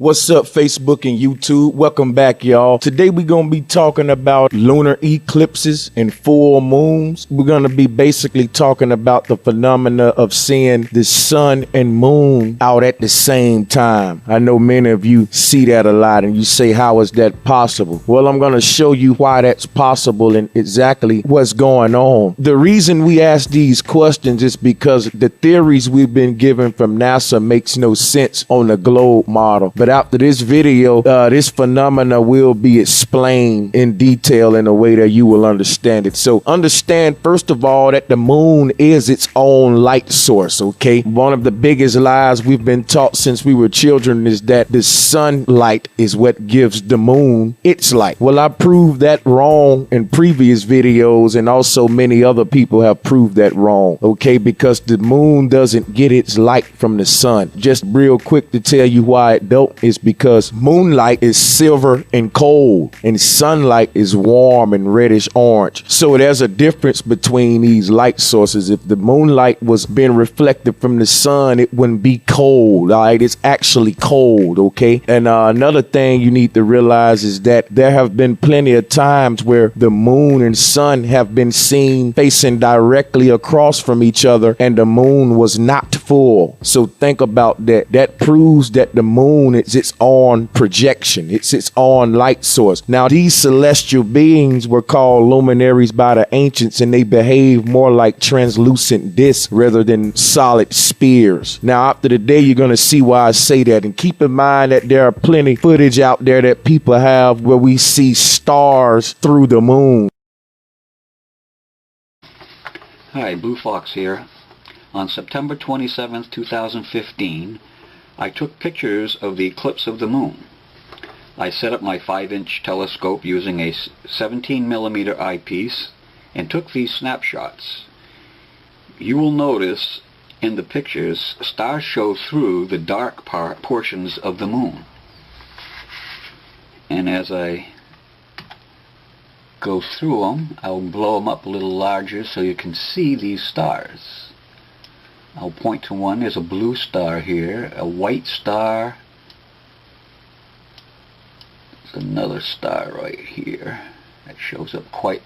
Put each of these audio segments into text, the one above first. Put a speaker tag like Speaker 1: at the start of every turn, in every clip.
Speaker 1: What's up, Facebook and YouTube? Welcome back, y'all. Today we're going to be talking about lunar eclipses and full moons. We're going to be basically talking about the phenomena of seeing the sun and moon out at the same time. I know many of you see that a lot and you say, how is that possible? Well, I'm going to show you why that's possible and exactly what's going on. The reason we ask these questions is because the theories we've been given from NASA makes no sense on the globe model. But after this video, this phenomena will be explained in detail in a way that you will understand it. So understand, first of all, that the moon is its own light source, okay? One of the biggest lies we've been taught since we were children is that the sunlight is what gives the moon its light. Well, I proved that wrong in previous videos, and also many other people have proved that wrong, okay? Because the moon doesn't get its light from the sun. Just real quick to tell you why it don't is because moonlight is silver and cold and sunlight is warm and reddish orange. So there's a difference between these light sources. If the moonlight was being reflected from the sun, it wouldn't be cold. All right, it's actually cold, okay? And another thing you need to realize is that there have been plenty of times where the moon and sun have been seen facing directly across from each other and the moon was not full. So think about that. That proves that the moon is its own projection. It's its own light source. Now, these celestial beings were called luminaries by the ancients, and they behave more like translucent discs rather than solid spheres. Now, after the day, you're going to see why I say that. And keep in mind that there are plenty footage out there that people have where we see stars through the moon.
Speaker 2: Hi, Blue Fox here. On September 27th, 2015, I took pictures of the eclipse of the moon. I set up my 5-inch telescope using a 17mm eyepiece and took these snapshots. You will notice in the pictures stars show through the dark portions of the moon. And as I go through them, I'll blow them up a little larger so you can see these stars. I'll point to one. There's a blue star here, a white star. There's another star right here that shows up quite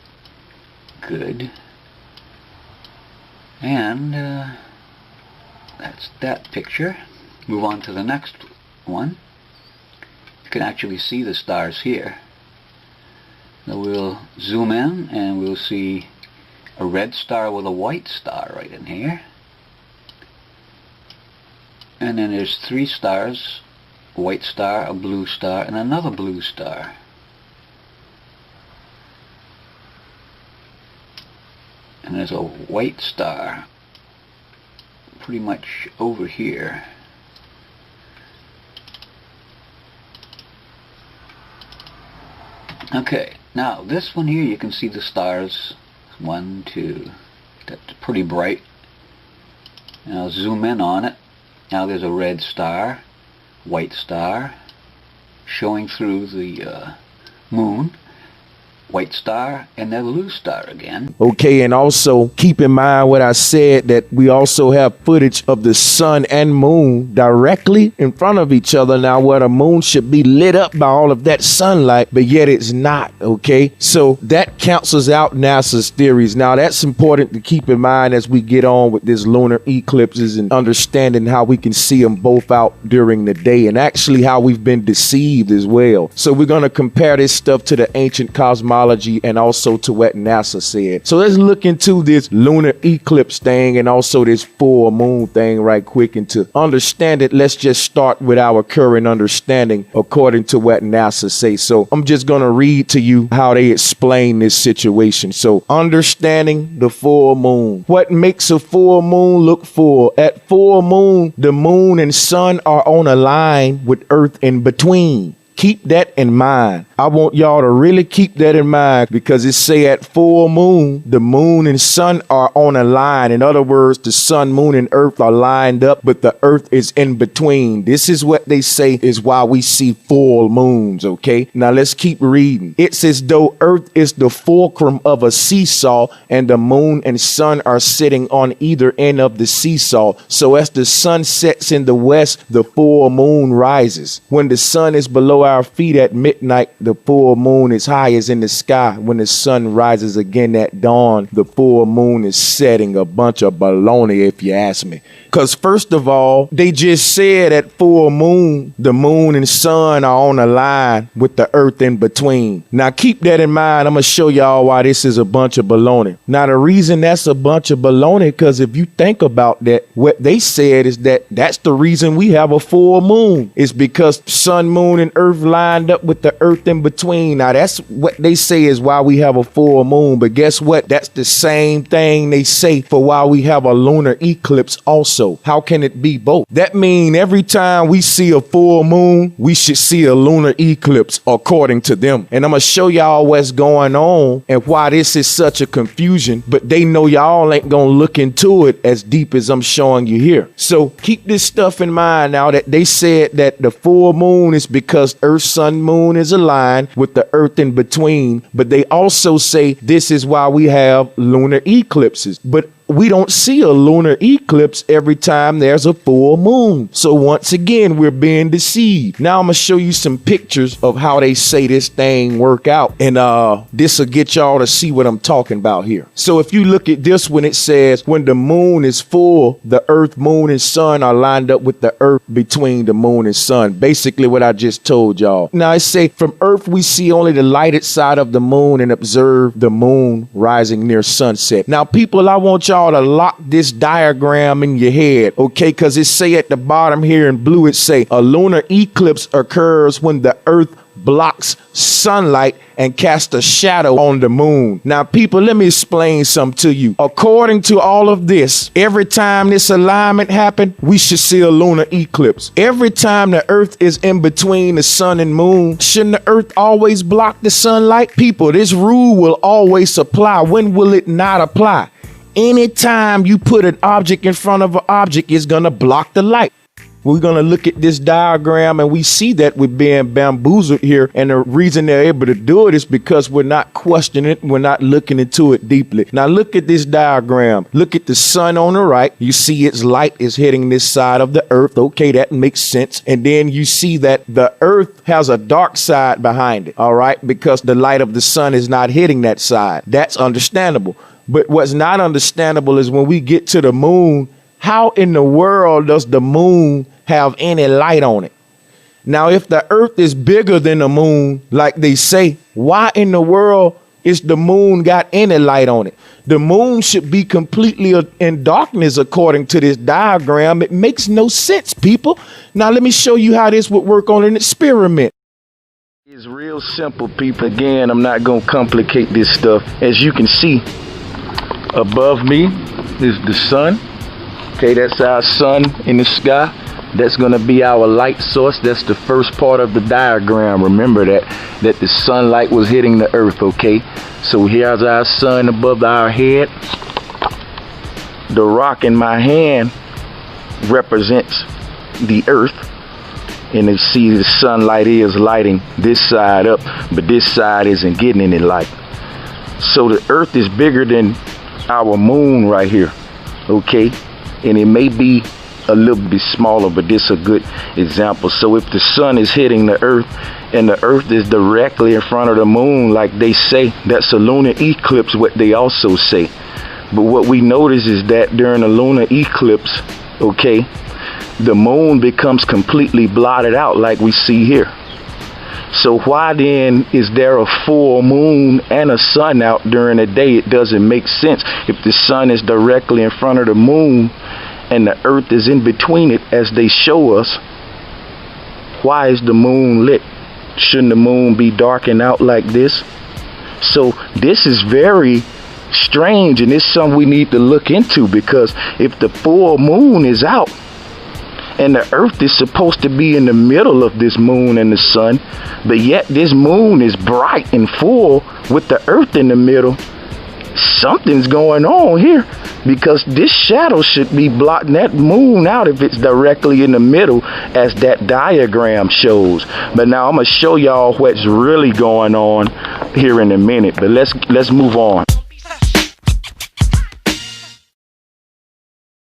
Speaker 2: good. And that's that picture. Move on to the next one. You can actually see the stars here. Now we'll zoom in and we'll see a red star with a white star right in here. And then there's 3 stars, a white star, a blue star, and another blue star. And there's a white star pretty much over here. Okay, now this one here you can see the stars. 1, 2, that's pretty bright. And I'll zoom in on it. Now there's a red star, white star, showing through the moon, white star, and then blue star again.
Speaker 1: Okay, and also keep in mind what I said, that we also have footage of the sun and moon directly in front of each other now, where the moon should be lit up by all of that sunlight, but yet it's not, okay? So that cancels out NASA's theories. Now, that's important to keep in mind as we get on with this lunar eclipses and understanding how we can see them both out during the day and actually how we've been deceived as well. So we're going to compare this stuff to the ancient cosmology and also to what NASA said. So let's look into this lunar eclipse thing and also this full moon thing right quick. And to understand it, let's just start with our current understanding according to what NASA says. So I'm just going to read to you how they explain this situation. So understanding the full moon. What makes a full moon look full? At full moon, the moon and sun are on a line with Earth in between. keep that in mind. I want y'all to really keep that in mind, because it say at full moon, the moon and sun are on a line. In other words, the sun, moon, and earth are lined up, but the earth is in between. This is what they say is why we see full moons, okay? Now let's keep reading. It says, though earth is the fulcrum of a seesaw, and the moon and sun are sitting on either end of the seesaw. So as the sun sets in the west, the full moon rises. When the sun is below our feet at midnight, the full moon is high as in the sky. When the sun rises again at dawn, the full moon is setting. A bunch of baloney, if you ask me. Because first of all, they just said at full moon, the moon and sun are on a line with the earth in between. Now keep that in mind. I'm going to show y'all why this is a bunch of baloney. Now the reason that's a bunch of baloney, because if you think about that, what they said is that that's the reason we have a full moon. It's because sun, moon, and earth lined up with the earth in between. Now that's what they say is why we have a full moon. But guess what? That's the same thing they say for why we have a lunar eclipse also. How can it be both? That means every time we see a full moon, we should see a lunar eclipse according to them. And I'm going to show y'all what's going on and why this is such a confusion. But they know y'all ain't going to look into it as deep as I'm showing you here. So keep this stuff in mind now, that they said that the full moon is because earth, sun, moon is aligned with the earth in between. But they also say this is why we have lunar eclipses. But we don't see a lunar eclipse every time there's a full moon. So once again, we're being deceived. Now I'm going to show you some pictures of how they say this thing work out. And this will get y'all to see what I'm talking about here. So if you look at this one, it says when the moon is full, the earth, moon, and sun are lined up with the earth between the moon and sun. Basically what I just told y'all. Now I say from earth, we see only the lighted side of the moon and observe the moon rising near sunset. Now people, I want y'all to lock this diagram in your head, okay? Because it say at the bottom here in blue, it say a lunar eclipse occurs when the earth blocks sunlight and casts a shadow on the moon. Now people, let me explain something to you. According to all of this, every time this alignment happen, we should see a lunar eclipse. Every time the earth is in between the sun and moon, shouldn't the earth always block the sunlight? People, this rule will always apply. When will it not apply? Anytime you put an object in front of an object, it's going to block the light. We're going to look at this diagram and we see that we're being bamboozled here. And the reason they're able to do it is because we're not questioning it. We're not looking into it deeply. Now look at this diagram. Look at the sun on the right. You see its light is hitting this side of the earth. Okay, that makes sense. And then you see that the earth has a dark side behind it. All right, because the light of the sun is not hitting that side. That's understandable. But what's not understandable is when we get to the moon, how in the world does the moon have any light on it? Now, if the earth is bigger than the moon, like they say, why in the world is the moon got any light on it? The moon should be completely in darkness according to this diagram. It makes no sense, people. Now, let me show you how this would work on an experiment. It's real simple, people. Again, I'm not going to complicate this stuff. As you can see, above me is the sun. Okay, that's our sun in the sky. That's going to be our light source. That's the first part of the diagram. Remember that the sunlight was hitting the earth, okay? So here's our sun above our head. The rock in my hand represents the earth. And you see the sunlight is lighting this side up, but this side isn't getting any light. So the earth is bigger than our moon right here, okay? And it may be a little bit smaller, but this is a good example. So if the sun is hitting the earth and the earth is directly in front of the moon, like they say, that's a lunar eclipse, what they also say. But what we notice is that during a lunar eclipse, okay, the moon becomes completely blotted out like we see here. So why then is there a full moon and a sun out during the day? It doesn't make sense. If the sun is directly in front of the moon and the earth is in between it, as they show us, why is the moon lit? Shouldn't the moon be darkened out like this? So this is very strange, and it's something we need to look into, because if the full moon is out and the earth is supposed to be in the middle of this moon and the sun, but yet this moon is bright and full with the earth in the middle. Something's going on here, because this shadow should be blotting that moon out if it's directly in the middle, as that diagram shows. But now I'm gonna show y'all what's really going on here in a minute, but let's move on.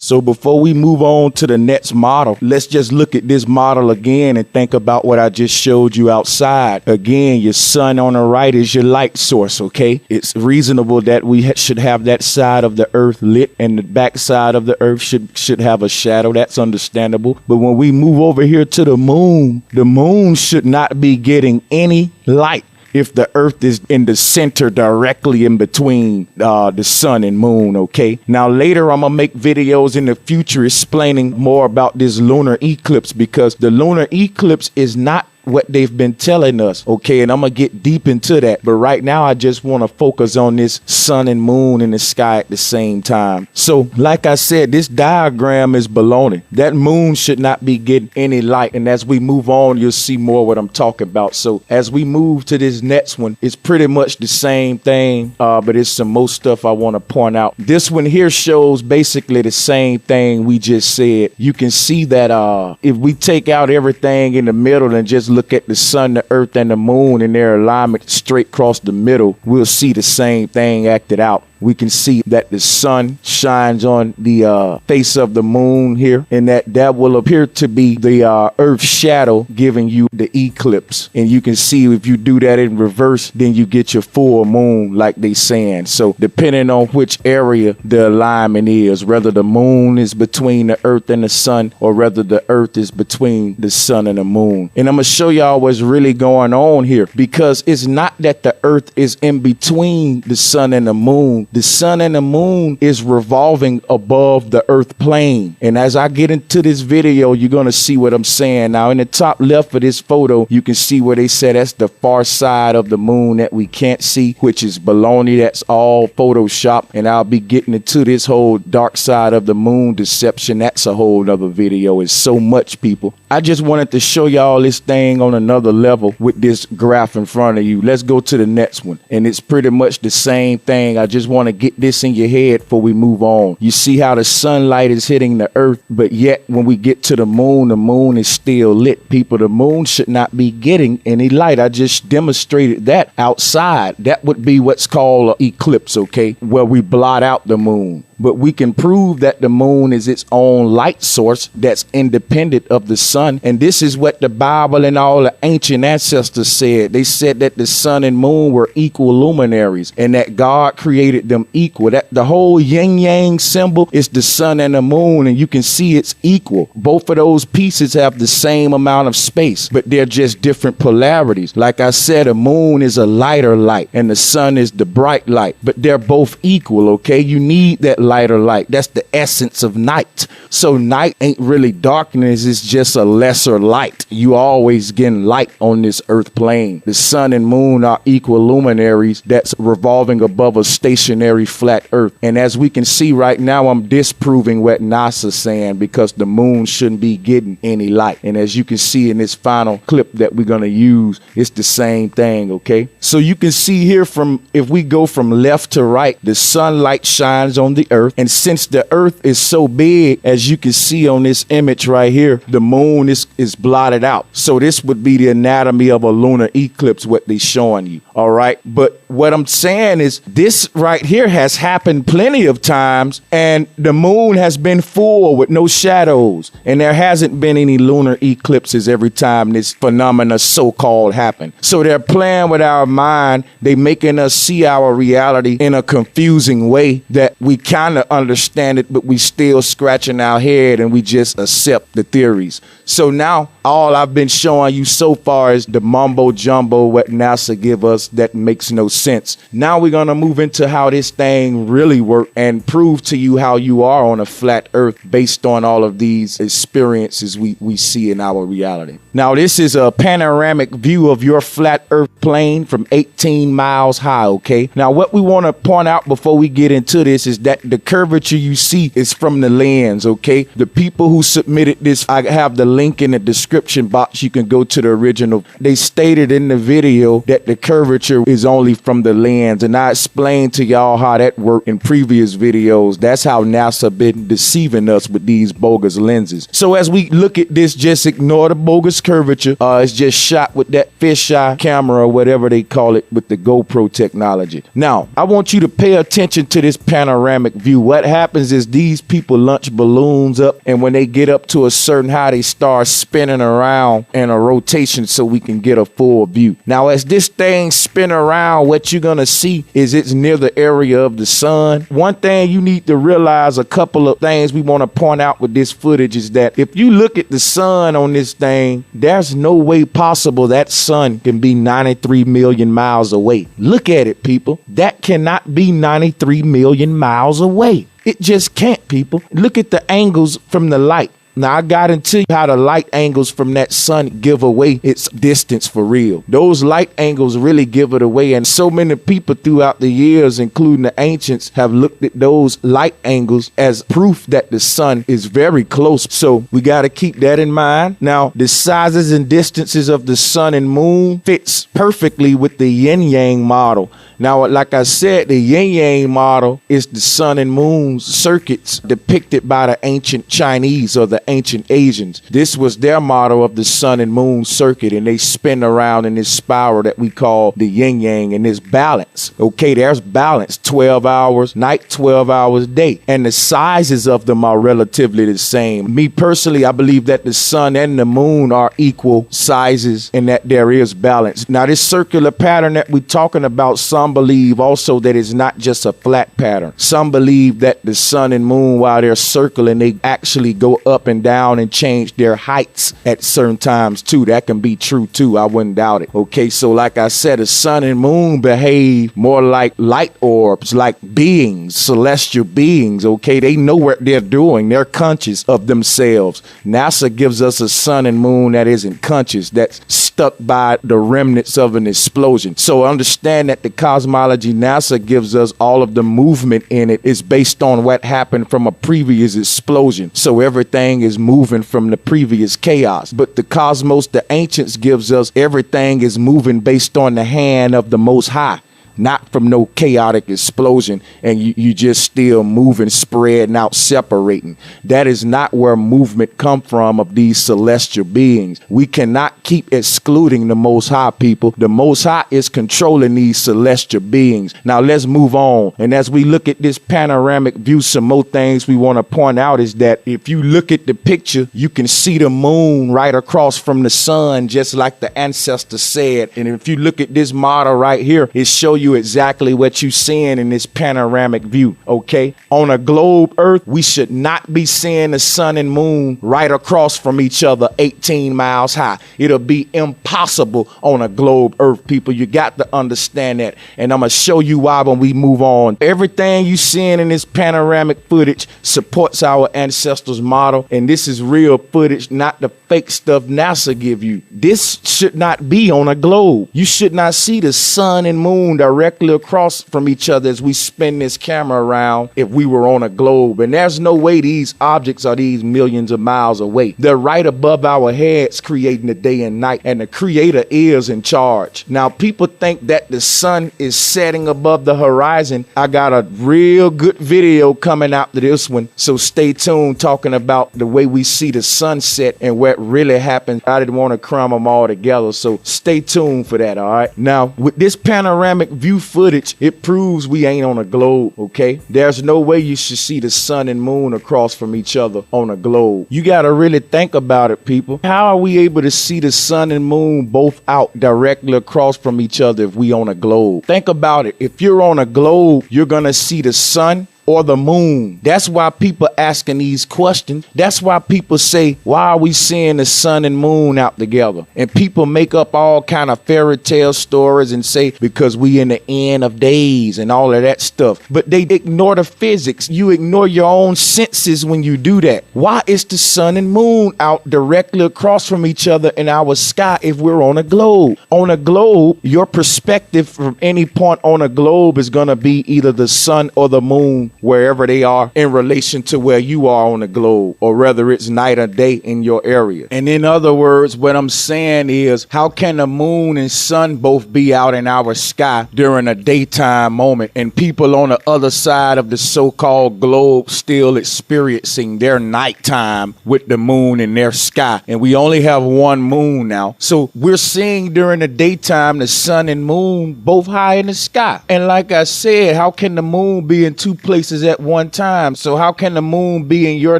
Speaker 1: So before we move on to the next model, let's just look at this model again and think about what I just showed you outside. Again, your sun on the right is your light source, okay? It's reasonable that we should have that side of the earth lit and the back side of the earth should have a shadow. That's understandable. But when we move over here to the moon should not be getting any light if the earth is in the center directly in between the sun and moon, okay? Now later I'm gonna make videos in the future explaining more about this lunar eclipse, because the lunar eclipse is not what they've been telling us, okay? And I'm gonna get deep into that, but right now I just want to focus on this sun and moon in the sky at the same time. So like I said, this diagram is baloney. That moon should not be getting any light, and as we move on you'll see more what I'm talking about. So as we move to this next one, it's pretty much the same thing, but it's some more stuff I want to point out. This one here shows basically the same thing we just said. You can see that if we take out everything in the middle and just look at the sun, the earth, and the moon in their alignment straight across the middle, we'll see the same thing acted out. We can see that the sun shines on the face of the moon here, and that will appear to be the earth's shadow giving you the eclipse. And you can see if you do that in reverse, then you get your full moon like they saying. So depending on which area the alignment is, whether the moon is between the earth and the sun, or whether the earth is between the sun and the moon. And I'm gonna show y'all what's really going on here, because it's not that the earth is in between the sun and the moon. The sun and the moon is revolving above the earth plane. And as I get into this video, you're going to see what I'm saying. Now, in the top left of this photo, you can see where they said that's the far side of the moon that we can't see, which is baloney. That's all Photoshop. And I'll be getting into this whole dark side of the moon deception. That's a whole nother video. It's so much, people. I just wanted to show y'all this thing on another level with this graph in front of you. Let's go to the next one. And it's pretty much the same thing. I just want to get this in your head before we move on. You see how the sunlight is hitting the earth, but yet when we get to the moon is still lit. People, the moon should not be getting any light. I just demonstrated that outside. That would be what's called an eclipse, okay, where we blot out the moon. But we can prove that the moon is its own light source that's independent of the sun. And this is what the Bible and all the ancient ancestors said. They said that the sun and moon were equal luminaries, and that God created them equal. That the whole yin yang symbol is the sun and the moon, and you can see it's equal. Both of those pieces have the same amount of space, but they're just different polarities. Like I said, a moon is a lighter light and the sun is the bright light, but they're both equal, okay? You need that lighter light. That's the essence of night. So night ain't really darkness, it's just a lesser light. You always getting light on this earth plane. The sun and moon are equal luminaries that's revolving above a stationary flat earth. And as we can see right now, I'm disproving what NASA's saying, because the moon shouldn't be getting any light. And as you can see in this final clip that we're going to use, it's the same thing, okay? So you can see here, from if we go from left to right, the sunlight shines on the earth. And since the earth is so big, as you can see on this image right here, the moon is blotted out. So this would be the anatomy of a lunar eclipse, what they showing you. All right. But what I'm saying is this right here has happened plenty of times, and the moon has been full with no shadows, and there hasn't been any lunar eclipses every time this phenomena so-called happened. So they're playing with our mind. They making us see our reality in a confusing way that we kind of understand it, but we still scratching our head and we just accept the theories. So now all I've been showing you so far is the mumbo jumbo what NASA give us that makes no sense. Now we're going to move into how this thing really works and prove to you how you are on a flat earth based on all of these experiences we see in our reality. Now this is a panoramic view of your flat earth plane from 18 miles high, okay? Now what we want to point out before we get into this is that the curvature you see is from the lens, okay? The people who submitted this, I have the link in the description box. You can go to the original. They stated in the video that the curvature is only from the lens, and I explained to y'all how that worked in previous videos. That's how NASA been deceiving us with these bogus lenses. So as we look at this, just ignore the bogus curvature. It's just shot with that fisheye camera or whatever they call it with the GoPro technology. Now, I want you to pay attention to this panoramic view. What happens is these people launch balloons up, and when they get up to a certain height, they start spinning around in a rotation so we can get a full view. Now, as this thing spin around, what you're gonna see is it's near the area of the sun. One thing you need to realize, a couple of things we want to point out with this footage is that if you look at the sun on this thing, there's no way possible that sun can be 93 million miles away. Look at it, people. That cannot be 93 million miles away. It just can't, people. Look at the angles from the light. Now, I got into how the light angles from that sun give away its distance for real. Those light angles really give it away. And so many people throughout the years, including the ancients, have looked at those light angles as proof that the sun is very close. So we got to keep that in mind. Now, the sizes and distances of the sun and moon fits perfectly with the yin-yang model. Now, like I said, the yin-yang model is the sun and moon circuits depicted by the ancient Chinese or the ancient Asians. This was their model of the sun and moon circuit, and they spin around in this spiral that we call the yin-yang, and this balance. Okay, there's balance, 12 hours night, 12 hours day, and the sizes of them are relatively the same. Me personally, I believe that the sun and the moon are equal sizes and that there is balance. Now, this circular pattern that we're talking about, some believe also that it's not just a flat pattern. Some believe that the sun and moon, while they're circling, they actually go up and down and change their heights at certain times too. That can be true too. I wouldn't doubt it. Okay, so like I said, the sun and moon behave more like light orbs, like beings, celestial beings. Okay, they know what they're doing. They're conscious of themselves. NASA gives us a sun and moon that isn't conscious, that's stuck by the remnants of an explosion. So understand that the cosmology NASA gives us, all of the movement in it is based on what happened from a previous explosion. So everything is moving from the previous chaos. But the cosmos, the ancients gives us, everything is moving based on the hand of the Most High. Not from no chaotic explosion and you just still moving, spreading out, separating. That is not where movement come from of these celestial beings. We cannot keep excluding the Most High, people. The Most High is controlling these celestial beings. Now let's move on. And as we look at this panoramic view, some more things we want to point out is that if you look at the picture, you can see the moon right across from the sun, just like the ancestor said. And if you look at this model right here, it show you exactly what you seeing in this panoramic view. Okay, on a globe Earth, we should not be seeing the sun and moon right across from each other 18 miles high. It'll be impossible on a globe Earth, people. You got to understand that, and I'm gonna show you why when we move on. Everything you seeing in this panoramic footage supports our ancestors' model, and this is real footage, not the fake stuff NASA give you. This should not be on a globe. You should not see the sun and moon directly across from each other as we spin this camera around if we were on a globe. And there's no way these objects are these millions of miles away. They're right above our heads, creating the day and night, and the creator is in charge. Now, people think that the sun is setting above the horizon. I got a real good video coming out to this one, so stay tuned, talking about the way we see the sunset and what really happened. I didn't want to cram them all together, so stay tuned for that. All right, now with this panoramic view footage, it proves we ain't on a globe. Okay, there's no way you should see the sun and moon across from each other on a globe. You got to really think about it, people. How are we able to see the sun and moon both out directly across from each other if we on a globe? Think about it. If you're on a globe, you're gonna see the sun or the moon. That's why people asking these questions. That's why people say, why are we seeing the sun and moon out together? And people make up all kind of fairy tale stories and say, because we in the end of days and all of that stuff. But they ignore the physics. You ignore your own senses when you do that. Why is the sun and moon out directly across from each other in our sky if we're on a globe? On a globe, your perspective from any point on a globe is going to be either the sun or the moon wherever they are in relation to where you are on the globe, or whether it's night or day in your area. And in other words, what I'm saying is, how can the moon and sun both be out in our sky during a daytime moment and people on the other side of the so-called globe still experiencing their nighttime with the moon in their sky? And we only have one moon now. So we're seeing during the daytime the sun and moon both high in the sky. And like I said, how can the moon be in two places at one time? So how can the moon be in your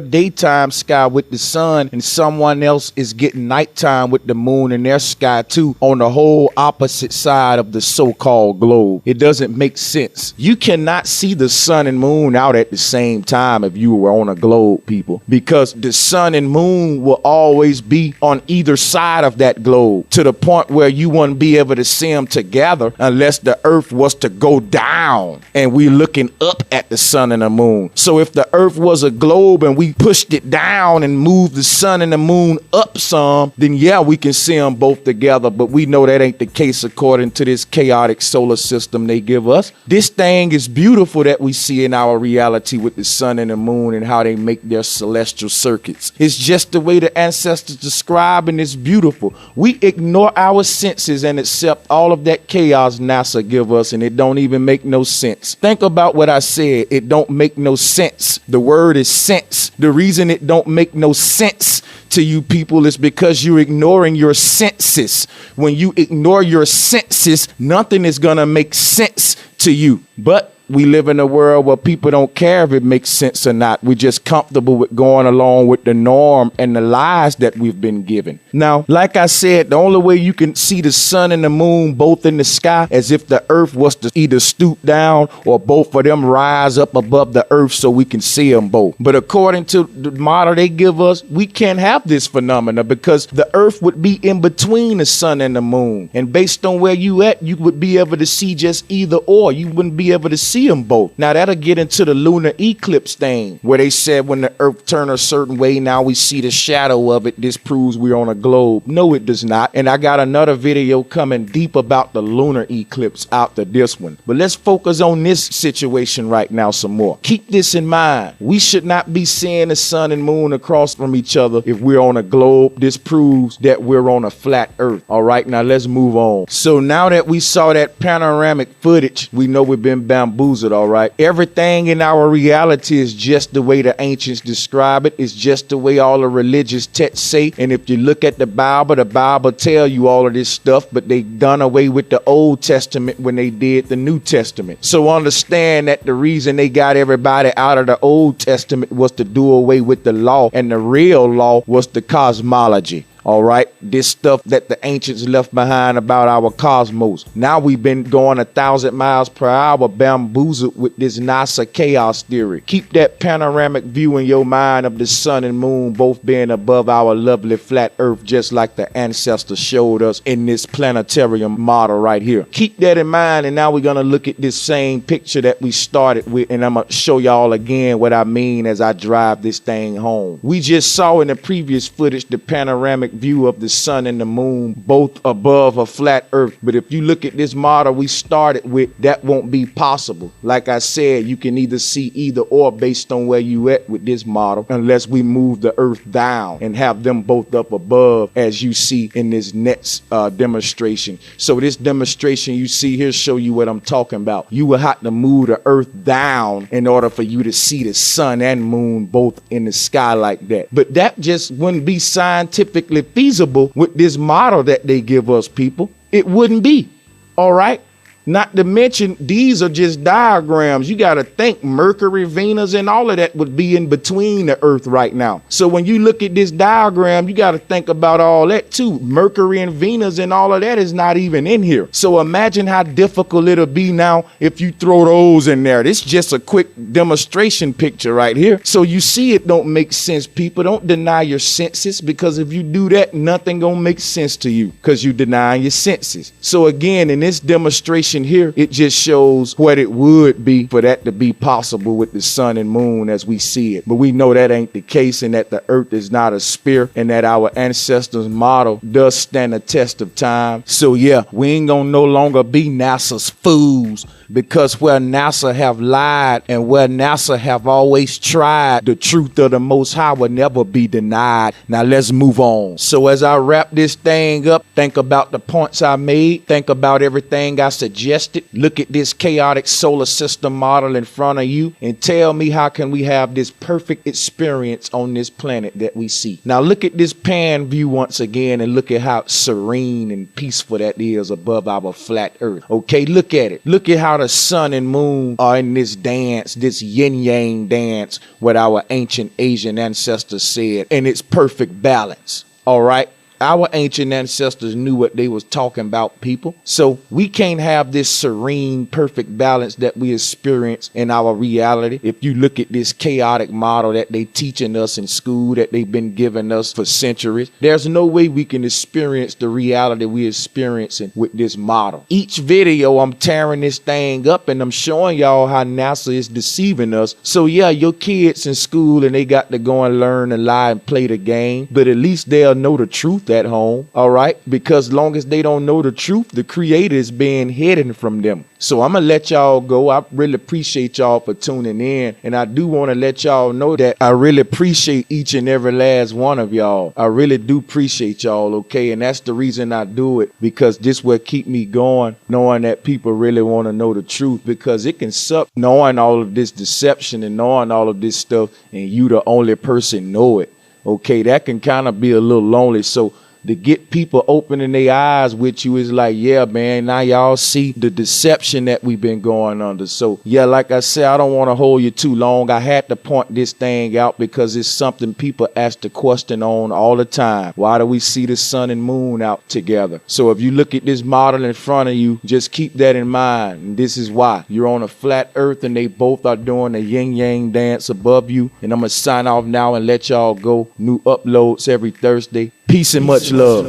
Speaker 1: daytime sky with the sun and someone else is getting nighttime with the moon in their sky too on the whole opposite side of the so-called globe? It doesn't make sense. You cannot see the sun and moon out at the same time if you were on a globe, people, because the sun and moon will always be on either side of that globe to the point where you wouldn't be able to see them together unless the earth was to go down and we looking up at the sun and the moon. So if the earth was a globe and we pushed it down and moved the sun and the moon up some, then yeah, we can see them both together. But we know that ain't the case according to this chaotic solar system they give us. This thing is beautiful that we see in our reality with the sun and the moon and how they make their celestial circuits. It's just the way the ancestors describe, and it's beautiful. We ignore our senses and accept all of that chaos NASA give us, and it don't even make no sense. Think about what I said. It don't make no sense. The word is sense. The reason it don't make no sense to you people is because you're ignoring your senses. When you ignore your senses, nothing is gonna make sense to you. But we live in a world where people don't care if it makes sense or not. We're just comfortable with going along with the norm and the lies that we've been given. Now, like I said, the only way you can see the sun and the moon both in the sky is if the earth was to either stoop down or both of them rise up above the earth so we can see them both. But according to the model they give us, we can't have this phenomena because the earth would be in between the sun and the moon. And based on where you at, you would be able to see just either or. You wouldn't be able to see them both. Now that'll get into the lunar eclipse thing where they said when the earth turned a certain way, now we see the shadow of it. This proves we're on a globe. No, it does not. And I got another video coming deep about the lunar eclipse after this one. But let's focus on this situation right now some more. Keep this in mind. We should not be seeing the sun and moon across from each other if we're on a globe. This proves that we're on a flat earth. All right, now let's move on. So now that we saw that panoramic footage, we know we've been bamboozled. All right. Everything in our reality is just the way the ancients describe it. It's just the way all the religious texts say. And if you look at the Bible tell you all of this stuff, but they done away with the Old Testament when they did the New Testament. So understand that the reason they got everybody out of the Old Testament was to do away with the law, and the real law was the cosmology. All right, this stuff that the ancients left behind about our cosmos. Now we've been going 1,000 miles per hour bamboozled with this NASA chaos theory. Keep that panoramic view in your mind of the sun and moon both being above our lovely flat earth, just like the ancestors showed us in this planetarium model right here. Keep that in mind, and now we're going to look at this same picture that we started with, and I'm going to show y'all again what I mean as I drive this thing home. We just saw in the previous footage the panoramic view of the sun and the moon both above a flat earth. But if you look at this model we started with, that won't be possible. Like I said, you can either see either or based on where you at with this model, unless we move the earth down and have them both up above, as you see in this next demonstration. So this demonstration you see here show you what I'm talking about. You will have to move the earth down in order for you to see the sun and moon both in the sky like that. But that just wouldn't be scientifically feasible with this model that they give us, people. It wouldn't be. All right. Not to mention, these are just diagrams. You got to think Mercury, Venus, and all of that would be in between the earth right now. So when you look at this diagram, you got to think about all that too. Mercury and Venus and all of that is not even in here. So imagine how difficult it'll be now if you throw those in there. This is just a quick demonstration picture right here. So you see it don't make sense, people. Don't deny your senses, because if you do that, nothing gonna make sense to you because you deny your senses. So again, in this demonstration information here, it just shows what it would be for that to be possible with the sun and moon as we see it. But we know that ain't the case, and that the earth is not a sphere, and that our ancestors' model does stand a test of time. So yeah, we ain't gonna no longer be NASA's fools, because where NASA have lied and where NASA have always tried, the truth of the Most High will never be denied. Now let's move on. So as I wrap this thing up, think about the points I made, think about everything I suggested, look at this chaotic solar system model in front of you, and tell me, how can we have this perfect experience on this planet that we see? Now look at this pan view once again, and look at how serene and peaceful that is above our flat earth. Okay, look at it. Look at how the sun and moon are in this dance, this yin-yang dance, what our ancient Asian ancestors said, and it's perfect balance. All right. Our ancient ancestors knew what they was talking about, people. So we can't have this serene, perfect balance that we experience in our reality. If you look at this chaotic model that they teaching us in school, that they've been giving us for centuries, there's no way we can experience the reality we're experiencing with this model. Each video, I'm tearing this thing up and I'm showing y'all how NASA is deceiving us. So yeah, your kids in school and they got to go and learn and lie and play the game, but at least they'll know the truth at home, all right? Because long as they don't know the truth, the creator is being hidden from them. So I'm gonna let y'all go. I really appreciate y'all for tuning in, and I do want to let y'all know that I really appreciate each and every last one of y'all. I really do appreciate y'all, okay? And that's the reason I do it, because this will keep me going, knowing that people really want to know the truth, because it can suck knowing all of this deception and knowing all of this stuff and you the only person know it. Okay, that can kind of be a little lonely. So to get people opening their eyes with you is like, yeah, man, now y'all see the deception that we've been going under. So yeah, like I said, I don't want to hold you too long. I had to point this thing out because it's something people ask the question on all the time. Why do we see the sun and moon out together? So if you look at this model in front of you, just keep that in mind. And this is why. You're on a flat earth and they both are doing the yin yang dance above you. And I'm going to sign off now and let y'all go. New uploads every Thursday. Peace and much love.